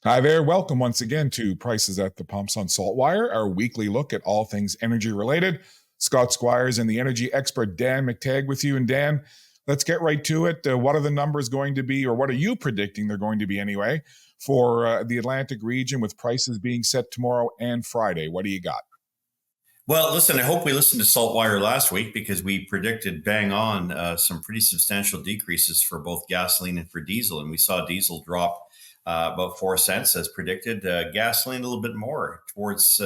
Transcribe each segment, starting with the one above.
Hi there. Welcome once again to Prices at the Pumps on SaltWire, our weekly look at all things energy related. Scott Squires and the energy expert Dan McTagg with you. And Dan, let's get right to it. What are the numbers going to be, or what are you predicting they're going to be anyway, for the Atlantic region with prices being set tomorrow and Friday? What do you got? Well, listen, I hope we listened to SaltWire last week because we predicted bang on some pretty substantial decreases for both gasoline and for diesel. And we saw diesel drop about 4 cents as predicted, gasoline a little bit more towards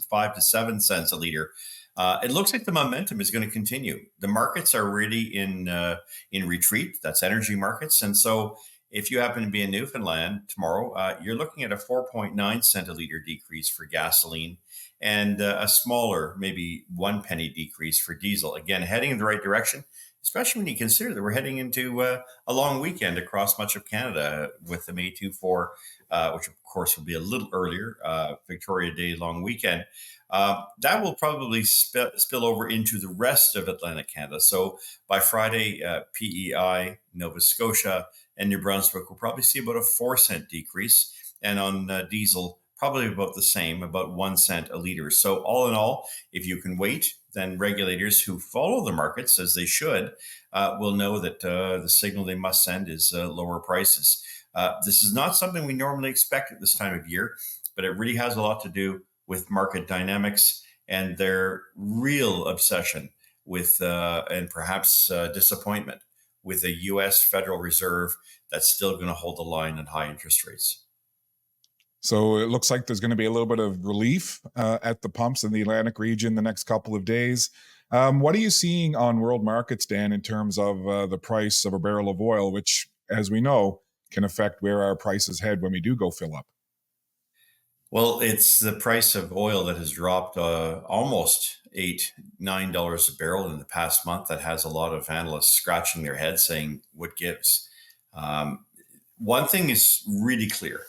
5 to 7 cents a liter. It looks like the momentum is going to continue. The markets are really in retreat. That's energy markets. And so if you happen to be in Newfoundland tomorrow, you're looking at a 4.9 cent a liter decrease for gasoline and a smaller, maybe 1 penny decrease for diesel. Again, heading in the right direction, especially when you consider that we're heading into a long weekend across much of Canada with the May 2-4, which of course will be a little earlier, Victoria Day long weekend. That will probably spill over into the rest of Atlantic Canada. So by Friday, PEI, Nova Scotia, and New Brunswick will probably see about a 4 cent decrease. And on diesel, probably about the same, about 1 cent a liter. So all in all, if you can wait, then regulators who follow the markets as they should will know that the signal they must send is lower prices. This is not something we normally expect at this time of year, but it really has a lot to do with market dynamics and their real obsession with and perhaps disappointment with a U.S. Federal Reserve that's still going to hold the line at high interest rates. So it looks like there's going to be a little bit of relief at the pumps in the Atlantic region the next couple of days. What are you seeing on world markets, Dan, in terms of the price of a barrel of oil, which, as we know, can affect where our prices head when we do go fill up? Well, it's the price of oil that has dropped almost $8, $9 a barrel in the past month that has a lot of analysts scratching their heads saying, what gives? One thing is really clear.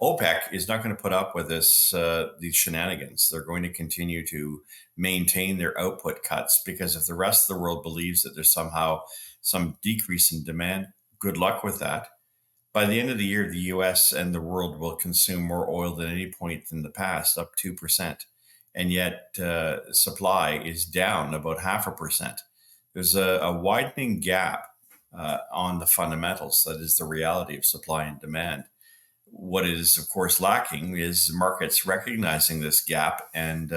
OPEC is not going to put up with these shenanigans. They're going to continue to maintain their output cuts because if the rest of the world believes that there's somehow some decrease in demand, good luck with that. By the end of the year, the US and the world will consume more oil than any point in the past, up 2%. And yet supply is down about 0.5%. There's a widening gap on the fundamentals. That is the reality of supply and demand. What is, of course, lacking is markets recognizing this gap and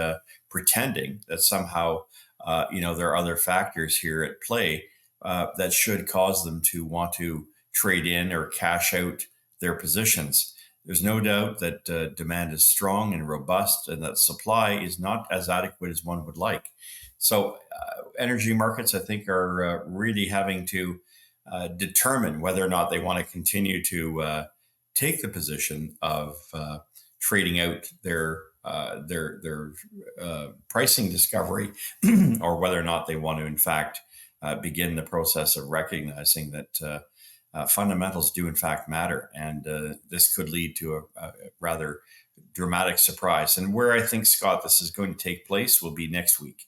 pretending that somehow, there are other factors here at play that should cause them to want to trade in or cash out their positions. There's no doubt that demand is strong and robust and that supply is not as adequate as one would like. So energy markets, I think, are really having to determine whether or not they want to continue to take the position of trading out their pricing discovery or whether or not they want to, in fact, begin the process of recognizing that fundamentals do in fact matter, and this could lead to a rather dramatic surprise. And where I think, Scott, this is going to take place will be next week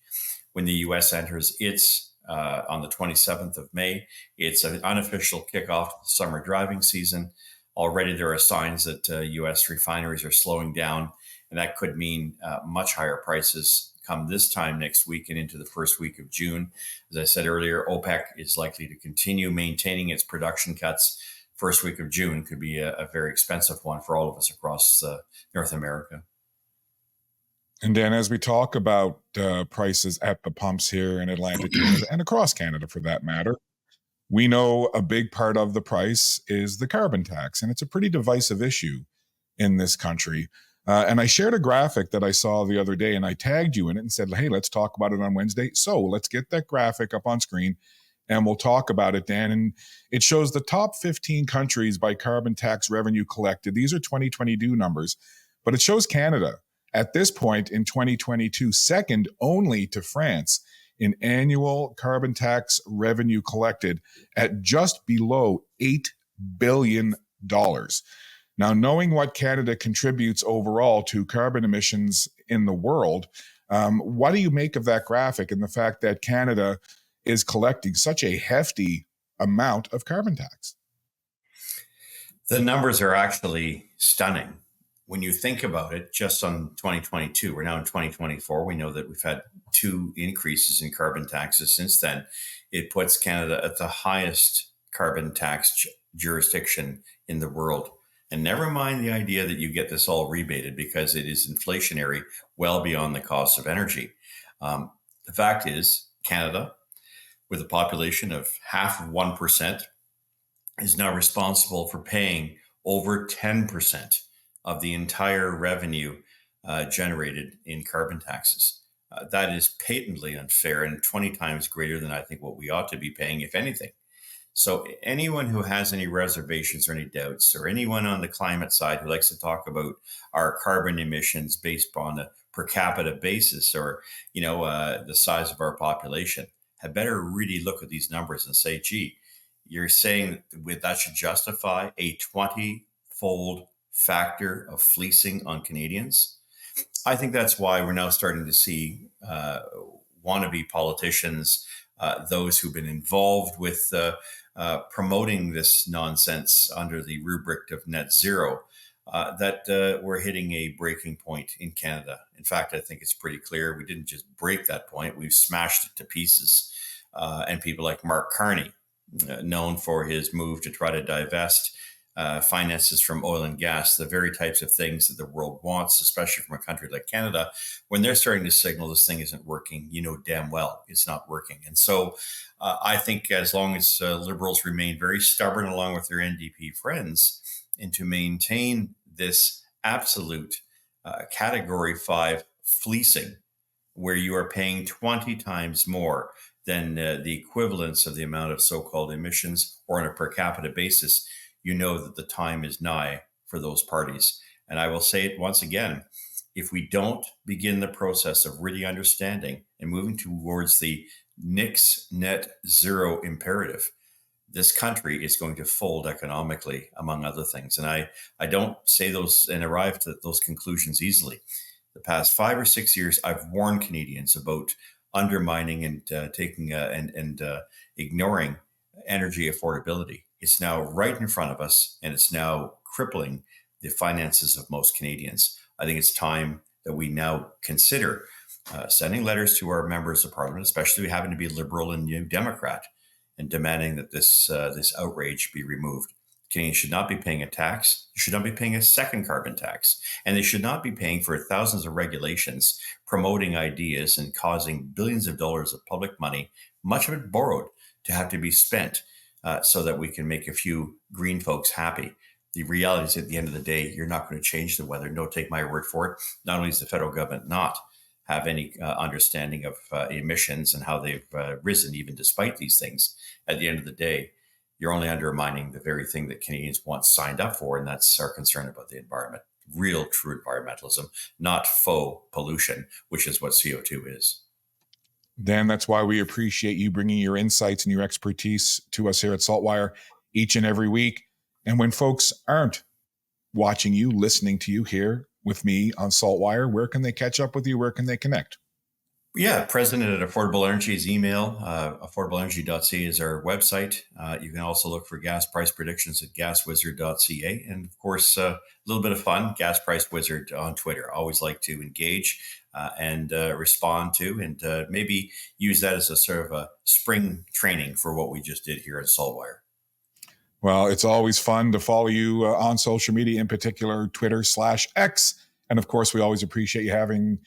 when the U.S. enters its on the 27th of May. It's an unofficial kickoff of the summer driving season. Already there are signs that U.S. refineries are slowing down, and that could mean much higher prices come this time next week and into the first week of June. As I said earlier, OPEC is likely to continue maintaining its production cuts. First week of June could be a very expensive one for all of us across North America. And Dan, as we talk about prices at the pumps here in Atlantic Canada and across Canada for that matter, we know a big part of the price is the carbon tax, and it's a pretty divisive issue in this country. And I shared a graphic that I saw the other day, and I tagged you in it and said, hey, let's talk about it on Wednesday. So let's get that graphic up on screen, and we'll talk about it, Dan. And it shows the top 15 countries by carbon tax revenue collected. These are 2022 numbers, but it shows Canada at this point in 2022, second only to France in annual carbon tax revenue collected at just below $8 billion. Now, knowing what Canada contributes overall to carbon emissions in the world, what do you make of that graphic and the fact that Canada is collecting such a hefty amount of carbon tax? The numbers are actually stunning. When you think about it, just on 2022, we're now in 2024. We know that we've had 2 increases in carbon taxes since then. It puts Canada at the highest carbon tax jurisdiction in the world. And never mind the idea that you get this all rebated because it is inflationary well beyond the cost of energy. The fact is, Canada, with a population of half of 1%, is now responsible for paying over 10% of the entire revenue generated in carbon taxes. That is patently unfair and 20 times greater than I think what we ought to be paying, if anything. So, anyone who has any reservations or any doubts, or anyone on the climate side who likes to talk about our carbon emissions based on a per capita basis, or the size of our population, had better really look at these numbers and say, "Gee, you're saying that should justify a 20-fold factor of fleecing on Canadians?" I think that's why we're now starting to see wannabe politicians, those who've been involved with promoting this nonsense under the rubric of net zero, that we're hitting a breaking point in Canada. In fact, I think it's pretty clear we didn't just break that point, we've smashed it to pieces. And people like Mark Carney, known for his move to try to divest finances from oil and gas, the very types of things that the world wants, especially from a country like Canada, when they're starting to signal this thing isn't working, you know damn well it's not working. And so I think as long as Liberals remain very stubborn along with their NDP friends, and to maintain this absolute Category 5 fleecing, where you are paying 20 times more than the equivalence of the amount of so-called emissions, or on a per capita basis, you know that the time is nigh for those parties. And I will say it once again, if we don't begin the process of really understanding and moving towards the nix net zero imperative, this country is going to fold economically, among other things. And I don't say those and arrive to those conclusions easily. The past 5 or 6 years, I've warned Canadians about undermining and ignoring energy affordability. It's now right in front of us, and it's now crippling the finances of most Canadians. I think it's time that we now consider sending letters to our members of Parliament, especially having to be Liberal and New Democrat, and demanding that this outrage be removed. Canadians should not be paying a tax. They should not be paying a second carbon tax. And they should not be paying for thousands of regulations promoting ideas and causing billions of dollars of public money, much of it borrowed, to have to be spent so that we can make a few green folks happy. The reality is, at the end of the day, you're not going to change the weather. No, take my word for it. Not only does the federal government not have any understanding of emissions and how they've risen even despite these things, at the end of the day, you're only undermining the very thing that Canadians once signed up for, and that's our concern about the environment. Real, true environmentalism, not faux pollution, which is what CO2 is. Dan, that's why we appreciate you bringing your insights and your expertise to us here at SaltWire each and every week. And when folks aren't watching you, listening to you here with me on SaltWire, where can they catch up with you? Where can they connect? Yeah, President at Affordable Energy's email. Affordableenergy.ca is our website. You can also look for gas price predictions at gaswizard.ca. And of course, a little bit of fun, Gas Price Wizard on Twitter. Always like to engage and respond to, and maybe use that as a sort of a spring training for what we just did here at SaltWire. Well, it's always fun to follow you on social media, in particular, Twitter/X. And of course, we always appreciate you having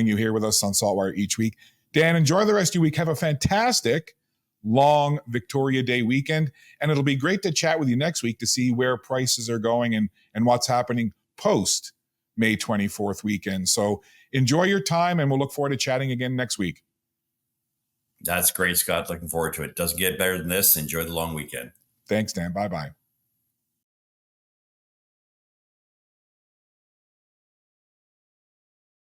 you here with us on SaltWire each week. Dan, enjoy the rest of your week. Have a fantastic long Victoria Day weekend. And it'll be great to chat with you next week to see where prices are going and what's happening post May 24th weekend. So enjoy your time, and we'll look forward to chatting again next week. That's great, Scott. Looking forward to it. Doesn't get better than this. Enjoy the long weekend. Thanks, Dan. Bye-bye.